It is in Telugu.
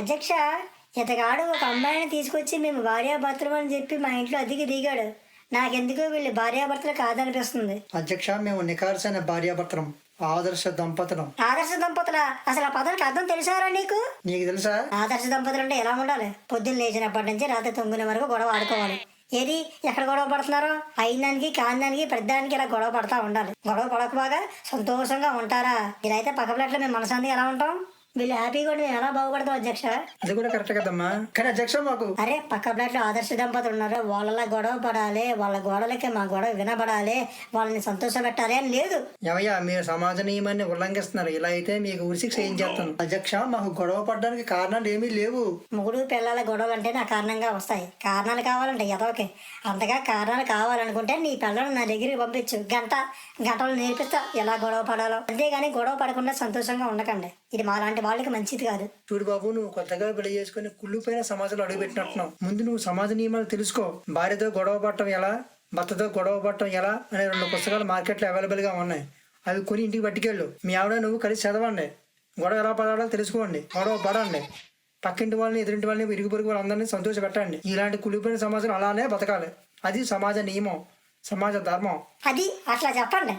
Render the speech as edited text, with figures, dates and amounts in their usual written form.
అధ్యక్ష, ఇతగాడు ఒక అమ్మాయిని తీసుకొచ్చి మేము భార్యాభర్తలు అని చెప్పి మా ఇంట్లో అద్దెకి దిగాడు. నాకెందుకో వీళ్ళు భార్యాభర్తలు కాదనిపిస్తుంది. అధ్యక్ష, మేము నికార్సైన భార్యాభర్తలం, ఆదర్శ దంపతులం. ఆదర్శ దంపతులా? అసలు ఆ పదానికి అర్థం తెలుసారా నీకు? నీకు తెలుసా? ఆదర్శ దంపతులు అంటే ఎలా ఉండాలి? పొద్దున్న లేచినప్పటి నుంచి రాత్రి 9 వరకు గొడవ ఆడుకోవాలి. ఏది ఎక్కడ గొడవ పడుతున్నారో అయినానికి కాందానికి పెద్దానికి ఇలా గొడవ పడతా ఉండాలి. గొడవ పడకపోగా సంతోషంగా ఉంటారా? ఇలా అయితే పక్క ప్లేట్లో మేము మనశాంతిగా ఎలా ఉంటాం? వీళ్ళు హ్యాపీగా ఉండి మేము ఎలా బాగుపడతాం అధ్యక్ష? అది కూడా కరెక్ట్ కదమ్మా. కానీ అధ్యక్ష మాకు అరే పక్క ప్లేట్లో ఆదర్శ దంపతులు ఉన్నారు, వాళ్ళలా గొడవ పడాలి, వాళ్ళ గొడవలకి మా గొడవ వినబడాలి, వాళ్ళని సంతోష పెట్టాలి అని లేదు. ఏమయ్యా, మీరు సమాజ నియమాన్ని ఉల్లంఘిస్తున్నారు. ఇలా అయితే మీకు ఉరిశిక్ష ఏం చేస్తాను. అధ్యక్ష, మాకు గొడవ పడడానికి కారణాలు ఏమీ లేవు. మొగుడు పిల్లల గొడవలు అంటే నా కారణంగా వస్తాయి. కారణాలు కావాలంటే ఎదవకే. అంతగా కారణాలు కావాలనుకుంటే నీ పిల్లలు నా దగ్గరికి పంపించు, గంటలు నేర్పిస్తా ఎలా గొడవ పడాలో. అంతేగాని గొడవ పడకుండా సంతోషంగా ఉండకండి. ఇది మాలాంటి వాళ్ళకి మంచిది కాదు. చూడు బాబు, నువ్వు కొత్తగా పెళ్లి చేసుకుని కుళ్ళిపోయిన సమాజంలో అడుగుపెట్టినట్టున్నావు. ముందు నువ్వు సమాజ నియమాలు తెలుసుకో. భార్యతో గొడవ పడటం ఎలా, భర్తతో గొడవ పడటం ఎలా అనే 2 పుస్తకాలు మార్కెట్లో అవైలబుల్ గా ఉన్నాయి. అవి కొని ఇంటికి పట్టుకెళ్ళు. మీ ఆవిడ నువ్వు కలిసి చదవండి. గొడవ ఎలా పడాలో తెలుసుకోండి. గొడవ పడండి. పక్కింటి వాళ్ళని, ఎదురింటి వాళ్ళని, ఇరుగు పొరుగు వాళ్ళందరినీ సంతోష పెట్టండి. ఇలాంటి కుళ్ళిపోయిన సమాజం అలానే బతకాలి. అది సమాజ నియమం, సమాజ ధర్మం. అది అట్లా చెప్పండి.